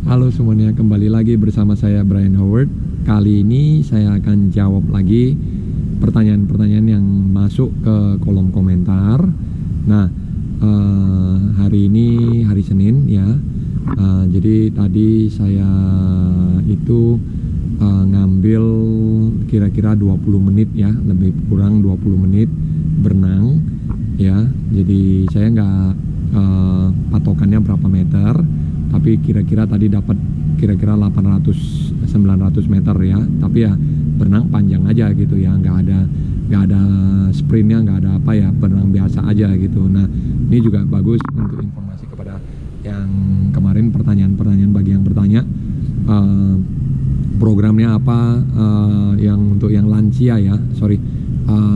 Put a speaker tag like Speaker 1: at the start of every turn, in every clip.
Speaker 1: Halo semuanya, kembali lagi bersama saya Brian Howard. Kali ini saya akan jawab lagi pertanyaan-pertanyaan yang masuk ke kolom komentar. Nah, hari ini hari Senin ya. Jadi tadi saya itu ngambil kira-kira 20 menit ya, lebih kurang 20 menit berenang ya. Jadi saya nggak patokannya berapa meter, tapi kira-kira tadi dapat kira-kira 800-900 meter ya. Tapi ya berenang panjang aja gitu ya, nggak ada sprintnya, nggak ada apa ya, berenang biasa aja gitu. Nah, ini juga bagus untuk informasi kepada yang kemarin pertanyaan-pertanyaan bagi yang bertanya programnya apa, yang untuk yang lansia ya,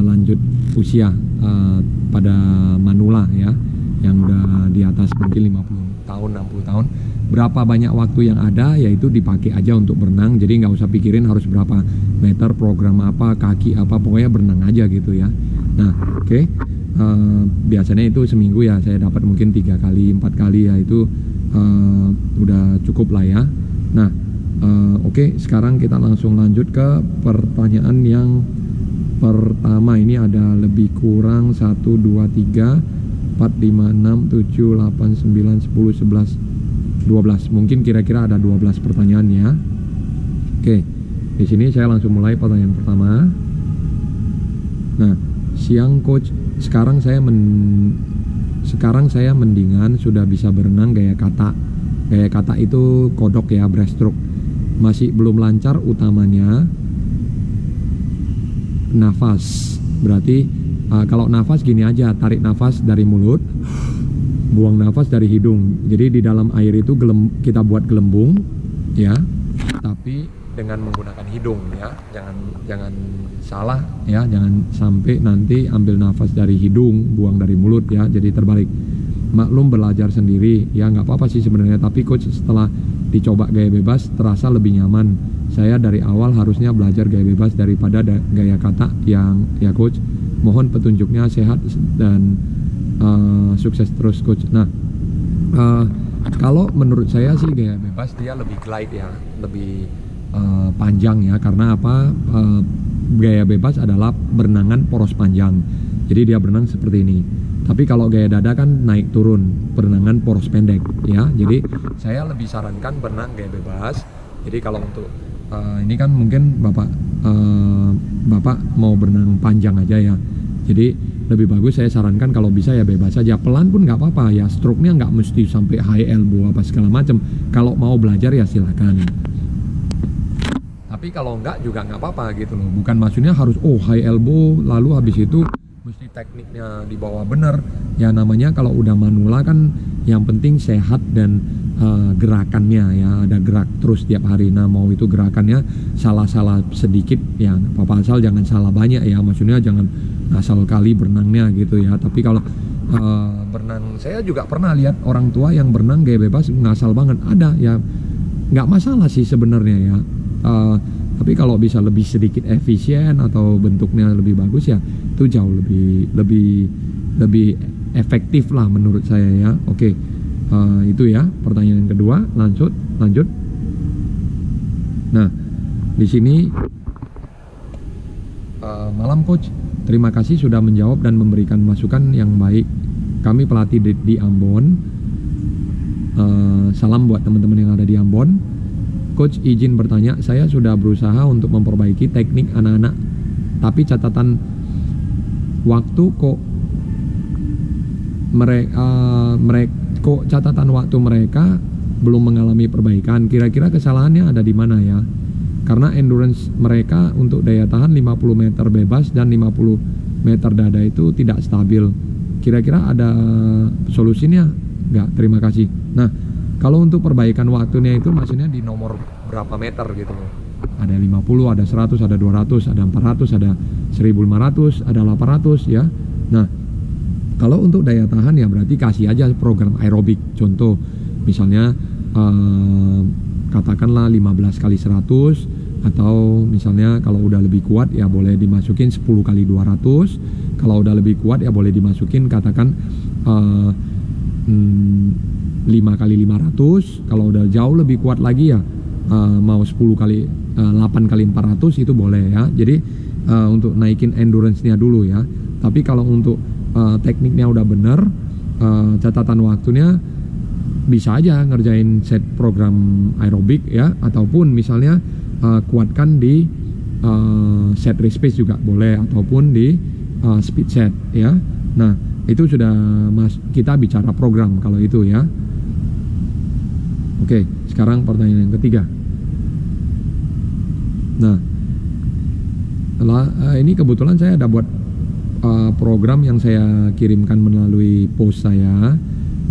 Speaker 1: lanjut usia pada manula ya, yang udah di atas mungkin 50 tahun, 60 tahun, berapa banyak waktu yang ada, yaitu dipakai aja untuk berenang. Jadi nggak usah pikirin harus berapa meter, program apa, kaki apa, pokoknya berenang aja gitu ya. Nah, oke. Biasanya itu seminggu ya saya dapat mungkin 3 kali, 4 kali ya, itu udah cukup lah ya. Nah, oke, sekarang kita langsung lanjut ke pertanyaan yang pertama. Ini ada lebih kurang 1, 2, 3, 4, 5, 6, 7, 8, 9, 10, 11, 12. Mungkin kira-kira ada 12 pertanyaan ya. Oke, di sini saya langsung mulai pertanyaan pertama. Nah, siang coach, sekarang saya mendingan sudah bisa berenang gaya kata. Gaya kata itu kodok ya, breaststroke. Masih belum lancar utamanya nafas. Berarti kalau nafas gini aja, tarik nafas dari mulut, buang nafas dari hidung. Jadi di dalam air itu kita buat gelembung ya, tapi dengan menggunakan hidung ya. Jangan salah ya, jangan sampai nanti ambil nafas dari hidung, buang dari mulut ya, jadi terbalik. Maklum belajar sendiri ya, nggak apa-apa sih sebenarnya, tapi coach setelah dicoba gaya bebas terasa lebih nyaman. Saya dari awal harusnya belajar gaya bebas daripada gaya kata yang ya coach. Mohon petunjuknya, sehat dan sukses terus coach. Nah, kalau menurut saya sih gaya bebas dia lebih glide ya, lebih panjang ya. Karena apa? Gaya bebas adalah berenangan poros panjang, jadi dia berenang seperti ini. Tapi kalau gaya dada kan naik turun, berenangan poros pendek ya. Jadi saya lebih sarankan berenang gaya bebas. Jadi kalau untuk ini kan mungkin bapak mau berenang panjang aja ya. Jadi lebih bagus saya sarankan kalau bisa ya bebas saja, pelan pun nggak apa-apa ya. Stroke-nya nggak mesti sampai high elbow apa segala macam. Kalau mau belajar ya silakan. Tapi kalau enggak juga nggak apa-apa gitu loh. Bukan maksudnya harus high elbow lalu habis itu mesti tekniknya dibawa bener. Ya namanya kalau udah manula kan yang penting sehat dan gerakannya ya, ada gerak terus tiap hari. Nah, mau itu gerakannya salah-salah sedikit ya apa-apa, asal jangan salah banyak ya. Maksudnya jangan asal kali berenangnya gitu ya. Tapi kalau berenang, saya juga pernah lihat orang tua yang berenang gaya bebas ngasal banget, ada ya, nggak masalah sih sebenarnya ya. Tapi kalau bisa lebih sedikit efisien atau bentuknya lebih bagus ya, itu jauh lebih efektif lah menurut saya ya. Oke, itu ya pertanyaan yang kedua. Lanjut. Nah, di sini malam coach, terima kasih sudah menjawab dan memberikan masukan yang baik. Kami pelatih di Ambon. Salam buat teman-teman yang ada di Ambon. Coach, izin bertanya, saya sudah berusaha untuk memperbaiki teknik anak-anak, tapi catatan waktu catatan waktu mereka belum mengalami perbaikan. Kira-kira kesalahannya ada di mana ya? Karena endurance mereka untuk daya tahan 50 meter bebas dan 50 meter dada itu tidak stabil. Kira-kira ada solusinya nggak? Terima kasih. Nah, kalau untuk perbaikan waktunya itu maksudnya di nomor berapa meter gitu loh. Ada 50, ada 100, ada 200, ada 400, ada 1500, ada 800 ya. Nah, kalau untuk daya tahan ya berarti kasih aja program aerobik. Contoh misalnya katakanlah 15 kali 100, atau misalnya kalau udah lebih kuat ya boleh dimasukin 10 kali 200. Kalau udah lebih kuat ya boleh dimasukin katakan 5 kali 500. Kalau udah jauh lebih kuat lagi ya mau 10 kali 8 kali 400 itu boleh ya. Jadi untuk naikin endurance-nya dulu ya. Tapi kalau untuk tekniknya udah bener, catatan waktunya bisa aja ngerjain set program aerobik ya, ataupun misalnya kuatkan di set race pace juga boleh, ataupun di speed set ya. Nah itu sudah kita bicara program kalau itu ya. Oke, sekarang pertanyaan yang ketiga. Nah ini kebetulan saya ada buat program yang saya kirimkan melalui post saya,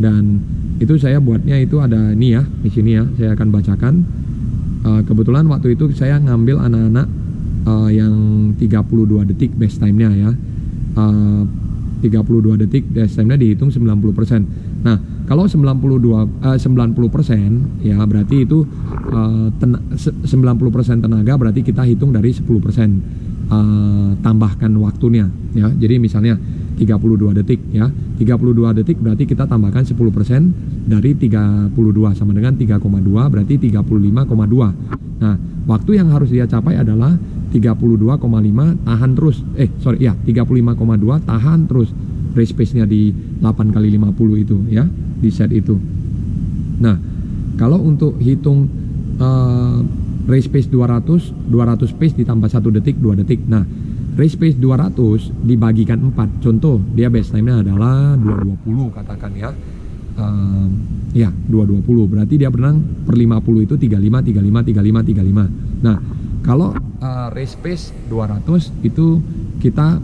Speaker 1: dan itu saya buatnya itu ada nih ya, di sini ya, saya akan bacakan. Kebetulan waktu itu saya ngambil anak-anak yang 32 detik best time-nya ya. 32 detik best time-nya dihitung 90%. Nah, kalau 90% ya berarti itu 90% tenaga, berarti kita hitung dari 10%. Tambahkan waktunya ya. Jadi misalnya 32 detik ya. 32 detik berarti kita tambahkan 10% dari 32 sama dengan 3,2, berarti 35,2. Nah, waktu yang harus dia capai adalah 32,5 tahan terus. 35,2 tahan terus. Race pace-nya di 8 kali 50 itu ya, di set itu. Nah, kalau untuk hitung race pace 200 pace ditambah 1 detik 2 detik. Nah, race pace 200 dibagikan 4. Contoh, dia best time-nya adalah 220 katakan ya. 220. Berarti dia berenang per 50 itu 35 35 35 35. Nah, kalau race pace 200 itu kita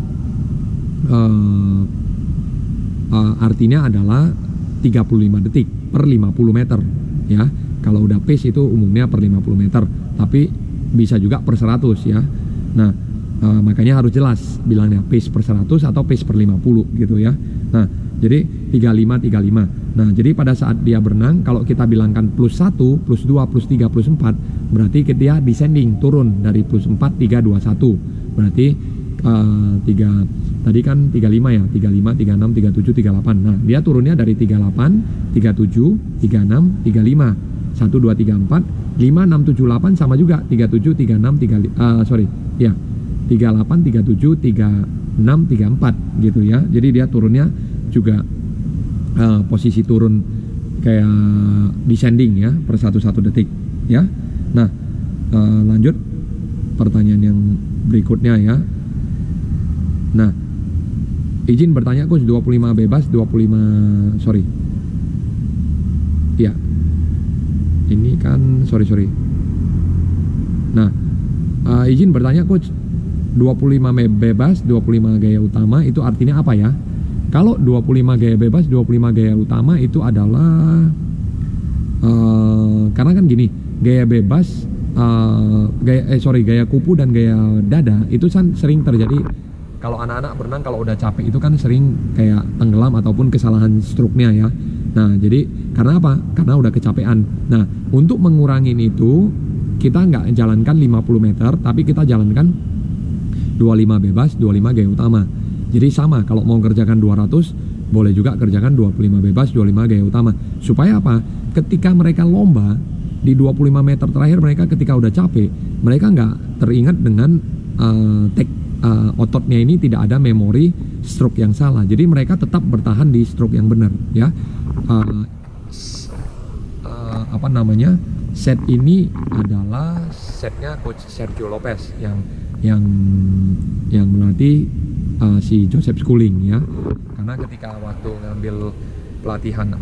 Speaker 1: artinya adalah 35 detik per 50 meter ya. Kalau udah pace itu umumnya per 50 meter, tapi bisa juga per 100 ya. Nah, makanya harus jelas bilangnya pace per 100 atau pace per 50 gitu ya. Nah, jadi 35. Nah, jadi pada saat dia berenang, kalau kita bilangkan plus 1, plus 2, plus 3, plus 4, berarti dia descending, turun dari plus 4, 3, 2, 1. Berarti 3, tadi kan 35 ya, 35, 36, 37, 38. Nah, dia turunnya dari 38, 37, 36, 35. 1, 2, 3, 4, 5, 6, 7, 8 sama juga 37, 36, 38, 37, 36, 34 gitu ya. Jadi dia turunnya juga posisi turun kayak descending ya per 1 detik ya. Nah, lanjut pertanyaan yang berikutnya ya. Nah, izin bertanya coach, 25 bebas, 25 sorry. Ya. Ini kan sorry. Nah, izin bertanya coach, 25 bebas, 25 gaya utama itu artinya apa ya? Kalau 25 gaya bebas, 25 gaya utama itu adalah karena kan gini, gaya bebas gaya kupu dan gaya dada itu kan sering terjadi kalau anak-anak berenang. Kalau udah capek itu kan sering kayak tenggelam ataupun kesalahan stroke-nya ya. Nah, jadi karena apa? Karena udah kecapean. Nah, untuk mengurangi itu kita nggak jalankan 50 meter, tapi kita jalankan 25 bebas, 25 gaya utama. Jadi sama, kalau mau kerjakan 200 boleh juga kerjakan 25 bebas, 25 gaya utama. Supaya apa? Ketika mereka lomba di 25 meter terakhir, mereka ketika udah capek, mereka nggak teringat dengan ototnya ini tidak ada memori stroke yang salah. Jadi mereka tetap bertahan di stroke yang benar ya. Set ini adalah setnya coach Sergio Lopez yang melatih si Joseph Schooling ya. Karena ketika waktu ngambil pelatihan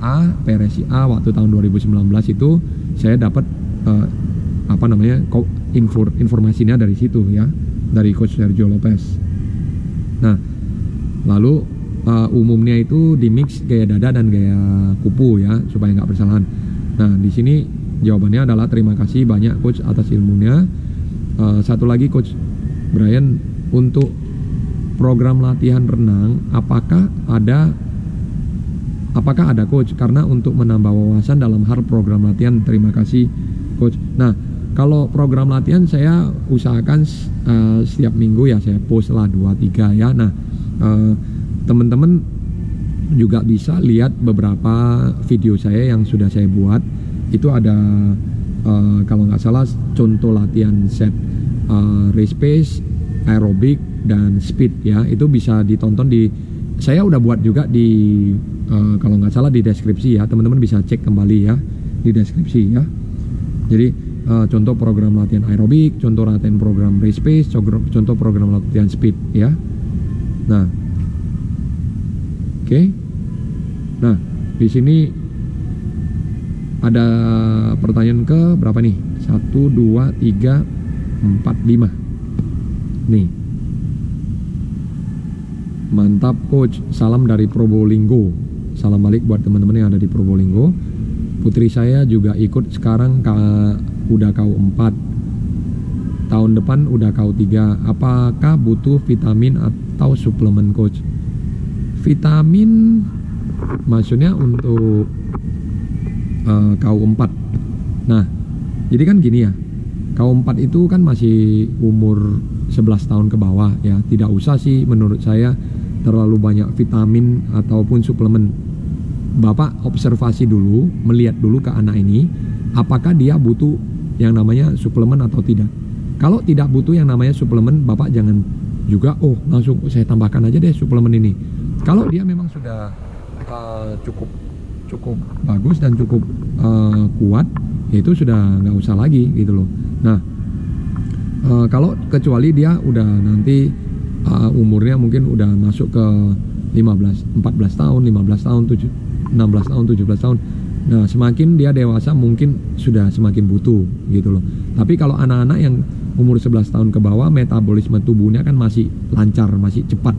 Speaker 1: PRSI A waktu tahun 2019 itu saya dapat informasinya dari situ ya, dari coach Sergio Lopez. Nah, lalu umumnya itu di mix gaya dada dan gaya kupu ya, supaya nggak bersalahan. Nah, di sini jawabannya adalah terima kasih banyak coach atas ilmunya. Satu lagi coach Brian, untuk program latihan renang apakah ada coach? Karena untuk menambah wawasan dalam hal program latihan. Terima kasih coach. Nah, kalau program latihan saya usahakan setiap minggu ya saya post lah 2-3 ya. Nah, teman-teman juga bisa lihat beberapa video saya yang sudah saya buat. Itu ada kalau nggak salah contoh latihan set race pace, aerobik, dan speed ya. Itu bisa ditonton di, saya udah buat juga di kalau nggak salah di deskripsi ya, teman-teman bisa cek kembali ya di deskripsi ya. Jadi contoh program latihan aerobik, contoh latihan program race pace, contoh program latihan speed ya. Nah, oke. Nah, di sini ada pertanyaan ke berapa nih? 1, 2, 3, 4, 5. Nih. Mantap coach, salam dari Probolinggo. Salam balik buat teman-teman yang ada di Probolinggo. Putri saya juga ikut sekarang udah KU4. Tahun depan udah KU3. Apakah butuh vitamin atau suplemen coach? Vitamin maksudnya untuk KU4. Nah, jadi kan gini ya, KU4 itu kan masih umur 11 tahun ke bawah ya. Tidak usah sih menurut saya terlalu banyak vitamin ataupun suplemen. Bapak observasi dulu, melihat dulu ke anak ini, apakah dia butuh yang namanya suplemen atau tidak. Kalau tidak butuh yang namanya suplemen, Bapak jangan juga langsung saya tambahkan aja deh suplemen ini. Kalau dia memang sudah cukup bagus dan cukup kuat, ya itu sudah nggak usah lagi gitu loh. Nah, kalau kecuali dia udah nanti umurnya mungkin udah masuk ke 14 tahun, 15 tahun, 16 tahun, 17 tahun. Nah, semakin dia dewasa mungkin sudah semakin butuh gitu loh. Tapi kalau anak-anak yang umur 11 tahun ke bawah, metabolisme tubuhnya kan masih lancar, masih cepat.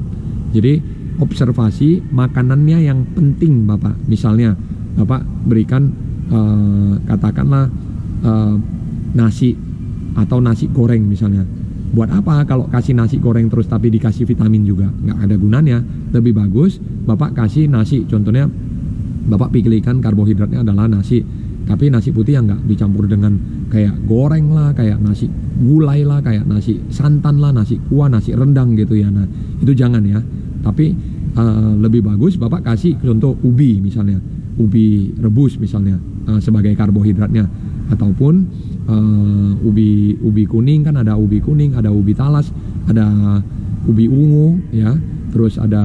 Speaker 1: Jadi observasi makanannya yang penting Bapak. Misalnya Bapak berikan katakanlah nasi atau nasi goreng misalnya. Buat apa kalau kasih nasi goreng terus tapi dikasih vitamin juga? Nggak ada gunanya. Lebih bagus Bapak kasih nasi, contohnya Bapak pilihkan karbohidratnya adalah nasi, tapi nasi putih yang nggak dicampur dengan kayak goreng lah, kayak nasi gulai lah, kayak nasi santan lah, nasi kuah, nasi rendang gitu ya. Nah, itu jangan ya. Tapi lebih bagus Bapak kasih contoh ubi misalnya, ubi rebus misalnya sebagai karbohidratnya, ataupun ubi kuning, kan ada ubi kuning, ada ubi talas, ada ubi ungu ya, terus ada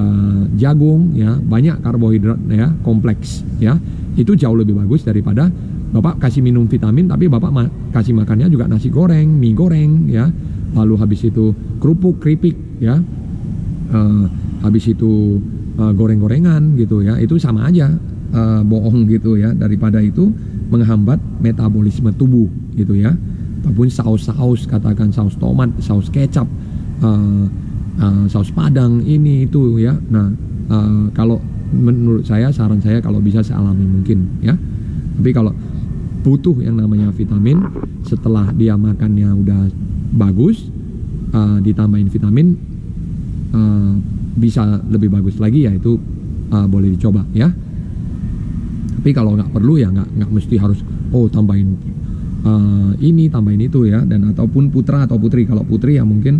Speaker 1: jagung ya, banyak karbohidrat ya, kompleks ya. Itu jauh lebih bagus daripada Bapak kasih minum vitamin tapi Bapak kasih makannya juga nasi goreng, mie goreng ya, lalu habis itu keripik ya, habis itu goreng-gorengan gitu ya. Itu sama aja bohong gitu ya, daripada itu menghambat metabolisme tubuh gitu ya. Ataupun saus-saus, katakan saus tomat, saus kecap, saus padang, ini itu ya. Nah, kalau menurut saya, saran saya kalau bisa sealami mungkin ya. Tapi kalau butuh yang namanya vitamin, setelah dia makannya udah bagus, ditambahin vitamin, bisa lebih bagus lagi ya, itu boleh dicoba ya. Tapi kalau nggak perlu ya nggak mesti harus tambahin ini, tambahin itu ya. Dan ataupun putra atau putri, kalau putri ya mungkin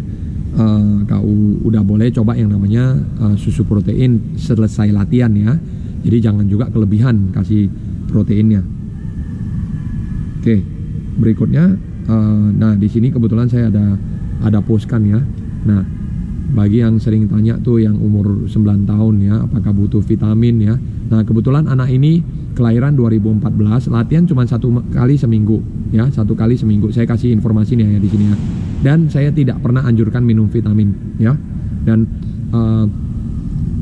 Speaker 1: kau udah boleh coba yang namanya susu protein selesai latihan ya. Jadi jangan juga kelebihan kasih proteinnya. Oke, berikutnya nah di sini kebetulan saya ada postkan ya. Nah, bagi yang sering tanya tuh yang umur 9 tahun ya, apakah butuh vitamin ya. Nah, kebetulan anak ini kelahiran 2014, latihan cuma 1 kali seminggu ya, 1 kali seminggu. Saya kasih informasi nih ya di sini ya. Dan saya tidak pernah anjurkan minum vitamin ya. Dan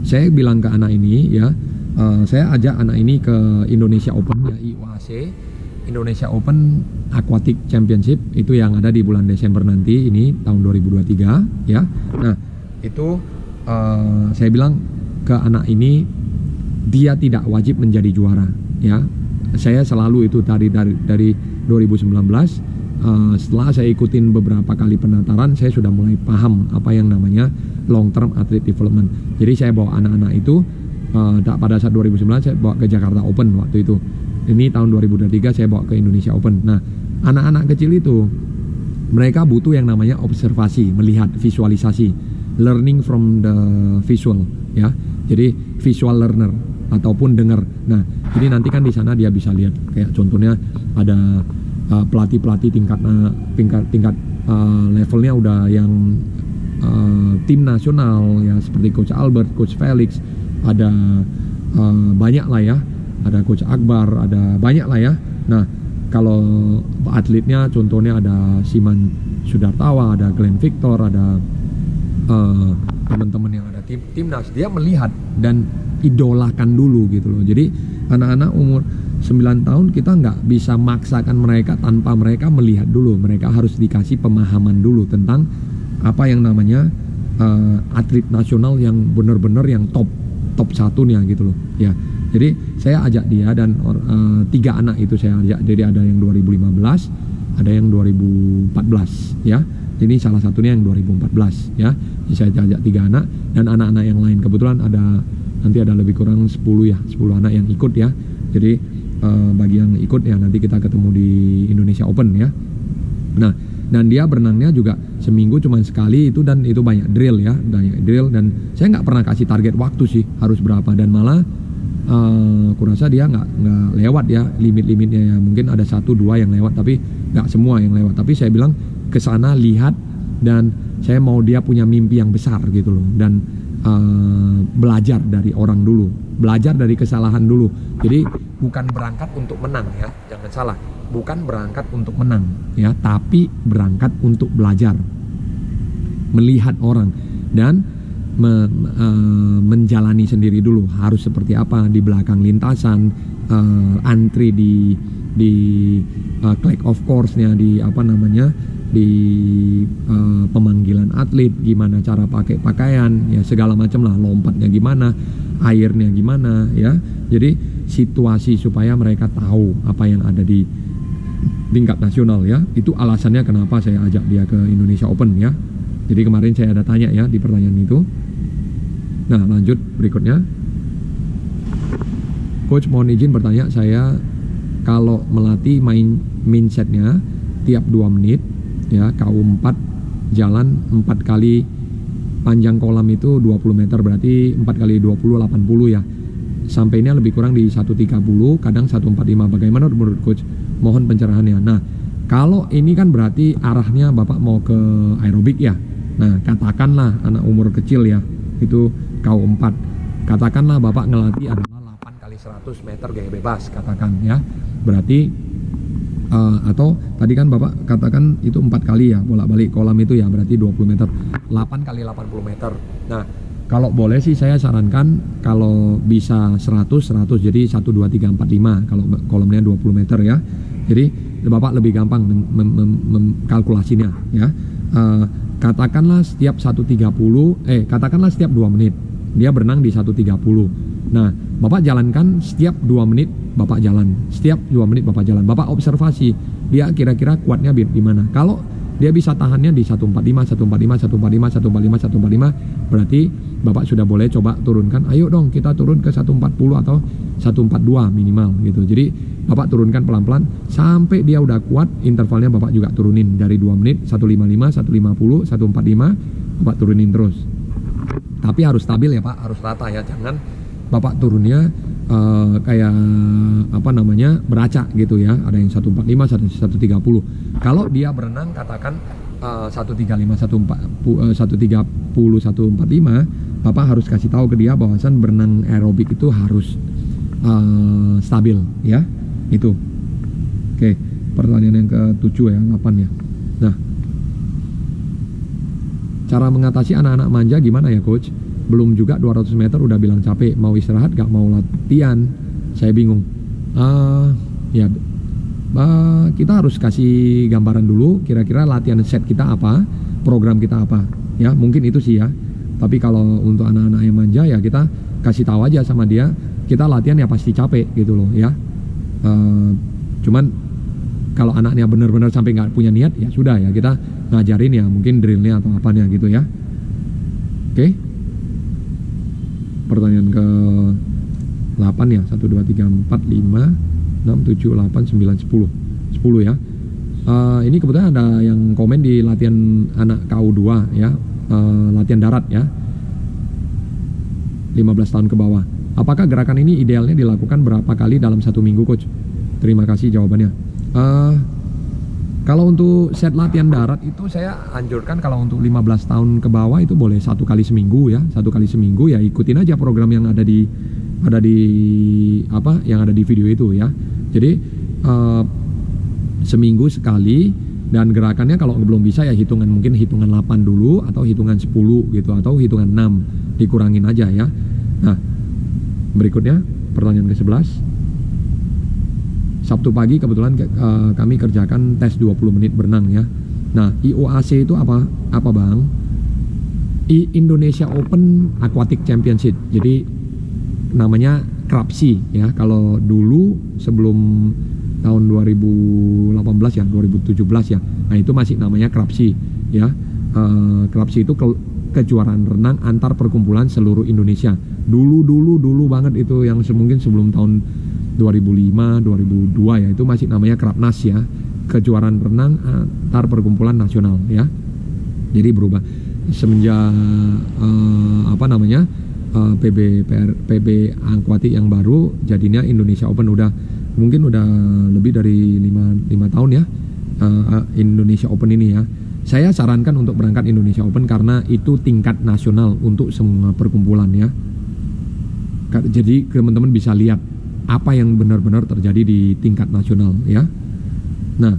Speaker 1: saya bilang ke anak ini ya, saya ajak anak ini ke Indonesia Open ya, IOAC Indonesia Open Aquatic Championship, itu yang ada di bulan Desember nanti ini tahun 2023 ya. Nah, itu saya bilang ke anak ini, dia tidak wajib menjadi juara ya. Saya selalu itu dari 2019, setelah saya ikutin beberapa kali penataran, saya sudah mulai paham apa yang namanya long term athlete development. Jadi saya bawa anak-anak itu pada saat 2019 saya bawa ke Jakarta Open waktu itu. Ini tahun 2023 saya bawa ke Indonesia Open. Nah, anak-anak kecil itu mereka butuh yang namanya observasi, melihat, visualisasi, learning from the visual ya. Jadi visual learner ataupun dengar. Nah, ini nanti kan di sana dia bisa lihat kayak contohnya ada pelatih-pelatih tingkat levelnya udah yang tim nasional ya, seperti Coach Albert, Coach Felix, ada banyak lah ya, ada Coach Akbar, ada banyak lah ya. Nah, kalau atletnya contohnya ada Siman Sudartawa, ada Glenn Victor, ada teman-teman yang ada timnas, dia melihat dan idolakan dulu gitu loh. Jadi anak-anak umur 9 tahun kita nggak bisa maksakan mereka tanpa mereka melihat dulu. Mereka harus dikasih pemahaman dulu tentang apa yang namanya atlet nasional yang benar-benar yang top satunya gitu loh ya. Jadi saya ajak dia dan 3 anak itu saya ajak. Jadi ada yang 2015, ada yang 2014 ya. Ini salah satunya yang 2014 ya. Jadi saya ajak 3 anak dan anak-anak yang lain. Kebetulan nanti ada lebih kurang 10 ya, 10 anak yang ikut ya. Jadi bagi yang ikut ya nanti kita ketemu di Indonesia Open ya. Nah, dan dia berenangnya juga seminggu cuma sekali itu, dan itu banyak drill ya, dan saya nggak pernah kasih target waktu sih harus berapa, dan malah kurasa dia nggak lewat ya limit-limitnya ya. Mungkin ada 1-2 yang lewat tapi nggak semua yang lewat. Tapi saya bilang ke sana lihat, dan saya mau dia punya mimpi yang besar gitu loh, dan belajar dari orang dulu, belajar dari kesalahan dulu. Jadi bukan berangkat untuk menang ya, jangan salah, bukan berangkat untuk menang ya, tapi berangkat untuk belajar, melihat orang dan menjalani sendiri dulu harus seperti apa di belakang lintasan, antri di click of course-nya, di apa namanya, di pemanggilan atlet, gimana cara pakai pakaian ya, segala macam lah, lompatnya gimana, airnya gimana ya. Jadi situasi supaya mereka tahu apa yang ada di tingkat nasional ya. Itu alasannya kenapa saya ajak dia ke Indonesia Open ya. Jadi kemarin saya ada tanya ya di pertanyaan itu. Nah, lanjut berikutnya. Coach mohon izin bertanya, saya kalau melatih mindsetnya tiap 2 menit ya, KU4 jalan 4 kali, panjang kolam itu 20 meter, berarti 4 kali 20 80 ya. Sampainya lebih kurang di 130, kadang 145. Bagaimana menurut coach? Mohon pencerahannya. Nah, kalau ini kan berarti arahnya Bapak mau ke aerobik ya. Nah, katakanlah anak umur kecil ya, itu KU4. Katakanlah Bapak ngelatih adalah 8 kali 100 meter gaya bebas, katakan ya. Berarti atau tadi kan Bapak katakan itu 4 kali ya bolak-balik kolam itu ya, berarti 20 meter, 8 kali 80 meter. Nah, kalau boleh sih saya sarankan kalau bisa 100 jadi 1 2 3 4 5 kalau kolamnya 20 meter ya. Jadi Bapak lebih gampang kalkulasinya ya. Katakanlah setiap 130 katakanlah setiap 2 menit dia berenang di 130. Nah, Bapak jalankan setiap 2 menit Bapak jalan, setiap 2 menit Bapak jalan. Bapak observasi dia kira-kira kuatnya di mana. Kalau dia bisa tahannya di 145, 145, 145, 145, 145, berarti Bapak sudah boleh coba turunkan. Ayo dong kita turun ke 140 atau 142 minimal gitu. Jadi Bapak turunkan pelan-pelan sampai dia udah kuat, intervalnya Bapak juga turunin dari 2 menit, 155, 150, 145, Bapak turunin terus. Tapi harus stabil ya Pak, harus rata ya. Jangan Bapak turunnya kayak apa namanya, beracak gitu ya. Ada yang 145, 130. Kalau dia berenang katakan 135, 130, 145, Bapak harus kasih tahu ke dia bahwasan berenang aerobik itu harus stabil ya. Itu. Oke, pertanyaan yang ke-7 ya, 8 ya. Nah, cara mengatasi anak-anak manja gimana ya coach? Belum juga 200 meter udah bilang capek, mau istirahat gak mau latihan, saya bingung. Kita harus kasih gambaran dulu kira-kira latihan set kita apa, program kita apa ya, mungkin itu sih ya. Tapi kalau untuk anak-anak yang manja ya kita kasih tahu aja sama dia, kita latihan ya pasti capek gitu loh ya. Cuman kalau anaknya benar-benar sampai nggak punya niat ya sudah ya, kita ngajarin ya mungkin drillnya atau apanya gitu ya. Oke. Pertanyaan ke 8 ya, 1 2 3 4 5 6 7 8 9 10 ya. Ini kebetulan ada yang komen di latihan anak KU2 ya, latihan darat ya. 15 tahun ke bawah. Apakah gerakan ini idealnya dilakukan berapa kali dalam 1 minggu, Coach? Terima kasih jawabannya. Kalau untuk set latihan darat itu saya anjurkan kalau untuk 15 tahun ke bawah itu boleh 1 kali seminggu ya. 1 kali seminggu ya, ikutin aja program yang ada di video itu ya. Jadi seminggu sekali, dan gerakannya kalau belum bisa ya mungkin hitungan 8 dulu atau hitungan 10 gitu atau hitungan 6, dikurangin aja ya. Nah, berikutnya pertanyaan ke-11. Sabtu pagi kebetulan kami kerjakan tes 20 menit berenang ya. Nah, IOAC itu apa Bang? Indonesia Open Aquatic Championship. Jadi namanya KRAPSI ya. Kalau dulu sebelum tahun 2018 ya, 2017 ya. Nah, itu masih namanya KRAPSI ya. KRAPSI itu kejuaraan renang antar perkumpulan seluruh Indonesia. Dulu banget itu, yang mungkin sebelum tahun 2005, 2002 ya, itu masih namanya KRAPNAS ya. Kejuaraan renang antar perkumpulan nasional ya. Jadi berubah semenjak PB Aquatic yang baru jadinya Indonesia Open. Mungkin udah lebih dari 5 tahun ya Indonesia Open ini ya. Saya sarankan untuk berangkat Indonesia Open karena itu tingkat nasional untuk semua perkumpulan ya. Jadi teman-teman bisa lihat apa yang benar-benar terjadi di tingkat nasional ya. Nah,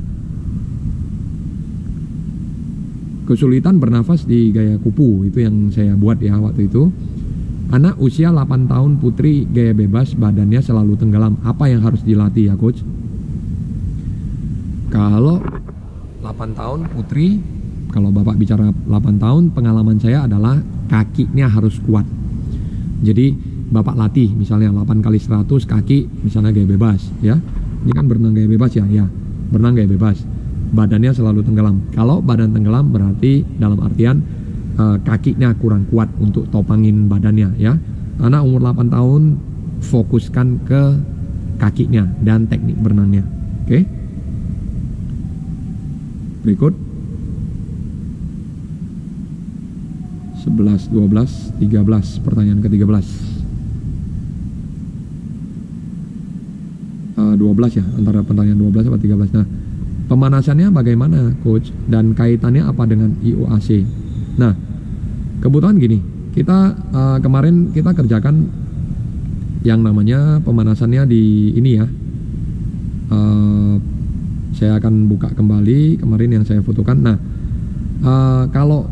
Speaker 1: kesulitan bernafas di gaya kupu itu yang saya buat ya waktu itu. Anak usia 8 tahun putri gaya bebas, badannya selalu tenggelam. Apa yang harus dilatih ya, Coach? Kalau 8 tahun putri, kalau Bapak bicara 8 tahun, pengalaman saya adalah kakinya harus kuat. Jadi Bapak latih misalnya 8 kali 100 kaki misalnya gaya bebas ya. Ini kan berenang gaya bebas ya, berenang gaya bebas. Badannya selalu tenggelam. Kalau badan tenggelam berarti dalam artian kakinya kurang kuat untuk topangin badannya ya. Anak umur 8 tahun fokuskan ke kakinya dan teknik berenangnya. Oke. Berikut 11, 12, 13, pertanyaan ke-13. 12 ya, antara pertanyaan 12 atau 13. Nah, pemanasannya bagaimana, Coach? Dan kaitannya apa dengan IOAC? Nah, kebetulan gini, kita kemarin kita kerjakan yang namanya pemanasannya di ini ya. Saya akan buka kembali kemarin yang saya fotokan. Nah, kalau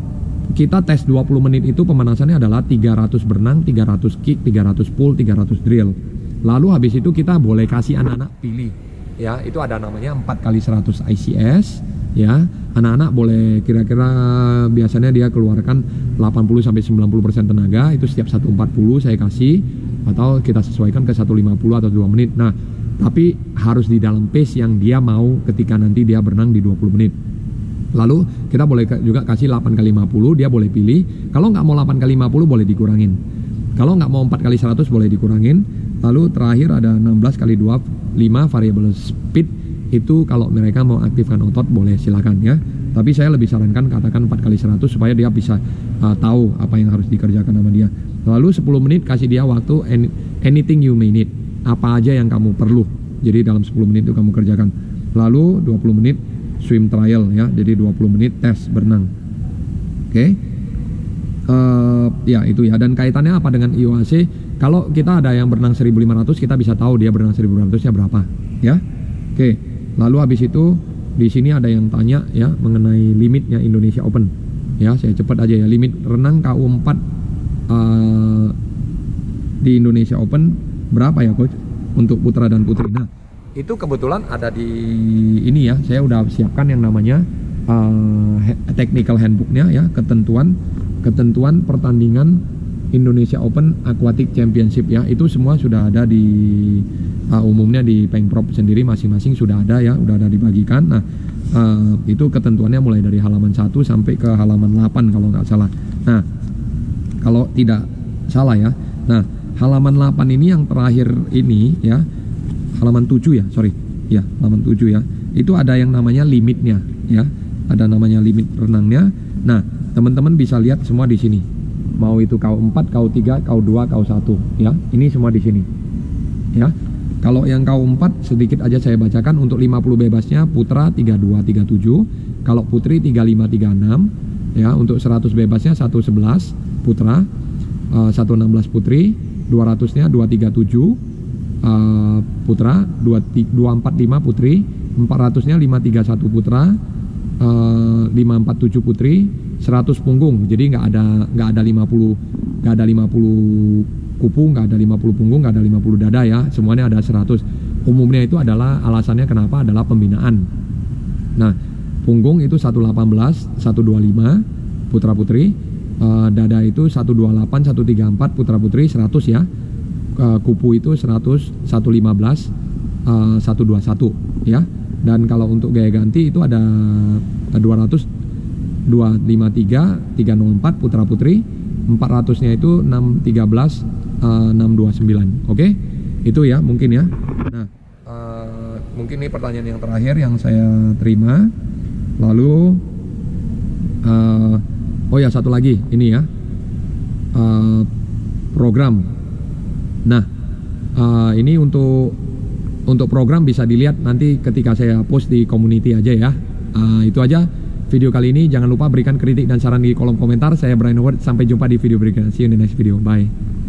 Speaker 1: kita tes 20 menit itu pemanasannya adalah 300 berenang, 300 kick, 300 pull, 300 drill. Lalu habis itu kita boleh kasih anak-anak pilih. Ya, itu ada namanya 4 kali 100 ICS. Ya, anak-anak boleh kira-kira biasanya dia keluarkan 80-90% tenaga, itu setiap 140 saya kasih, atau kita sesuaikan ke 150 atau 2 menit. Nah, tapi harus di dalam pace yang dia mau ketika nanti dia berenang di 20 menit. Lalu kita boleh juga kasih 8 kali 50, dia boleh pilih. Kalau nggak mau 8 kali 50 boleh dikurangin. Kalau nggak mau 4 kali 100 boleh dikurangin. Lalu terakhir ada 16 kali 2, 5 variable speed. Itu kalau mereka mau aktifkan otot boleh silakan ya. Tapi saya lebih sarankan katakan 4 kali 100 supaya dia bisa tahu apa yang harus dikerjakan sama dia. Lalu 10 menit kasih dia waktu anything you may need. Apa aja yang kamu perlu. Jadi dalam 10 menit itu kamu kerjakan. Lalu 20 menit swim trial ya. Jadi 20 menit tes berenang. Oke. Ya itu ya. Dan kaitannya apa dengan IOAC? Kalau kita ada yang berenang 1500, kita bisa tahu dia berenang 1500-nya berapa ya. Oke. Lalu habis itu di sini ada yang tanya ya mengenai limitnya Indonesia Open. Ya, saya cepat aja ya. Limit renang KU4 di Indonesia Open berapa ya, Coach? Untuk putra dan putri. Nah, itu kebetulan ada di ini ya. Saya udah siapkan yang namanya technical handbooknya ya, ketentuan pertandingan Indonesia Open Aquatic Championship ya. Itu semua sudah ada di umumnya di Pengprov sendiri masing-masing sudah ada ya, udah ada dibagikan. Nah, itu ketentuannya mulai dari halaman 1 sampai ke halaman 8 kalau nggak salah. Nah, kalau tidak salah ya. Nah, halaman 8 ini yang terakhir ini ya, halaman 7 ya, sorry. Ya, halaman 7 ya. Itu ada yang namanya limitnya ya. Ada namanya limit renangnya. Nah, teman-teman bisa lihat semua di sini. mau itu KO4, KO3, KO2, KO1 ya. Ini semua di sini. Ya. Kalau yang KO4 sedikit aja saya bacakan. Untuk 50 bebasnya putra 3237, kalau putri 3536 ya. Untuk 100 bebasnya 111 putra, 116 putri, 200-nya 237 putra, 245 putri, 400-nya 531 putra, 547 putri, 100 punggung. Jadi nggak ada 50 kupu, nggak ada 50 punggung, nggak ada 50 dada ya. Semuanya ada 100. Umumnya itu adalah alasannya kenapa adalah pembinaan. Nah, punggung itu 118, 125 putra putri, dada itu 128, 134 putra putri, 100 ya. Kupu itu 100, 115, 121 ya. Dan kalau untuk gaya ganti itu ada 200, 253, 304 putra putri, 400-nya itu 613, 629. Oke, itu ya mungkin ya. Nah, mungkin ini pertanyaan yang terakhir yang saya terima. Lalu, oh ya satu lagi ini ya, program. Nah, ini untuk program bisa dilihat nanti ketika saya post di community aja ya. Itu aja video kali ini. Jangan lupa berikan kritik dan saran di kolom komentar. Saya Brian Howard. Sampai jumpa di video berikutnya. See you in the next video. Bye.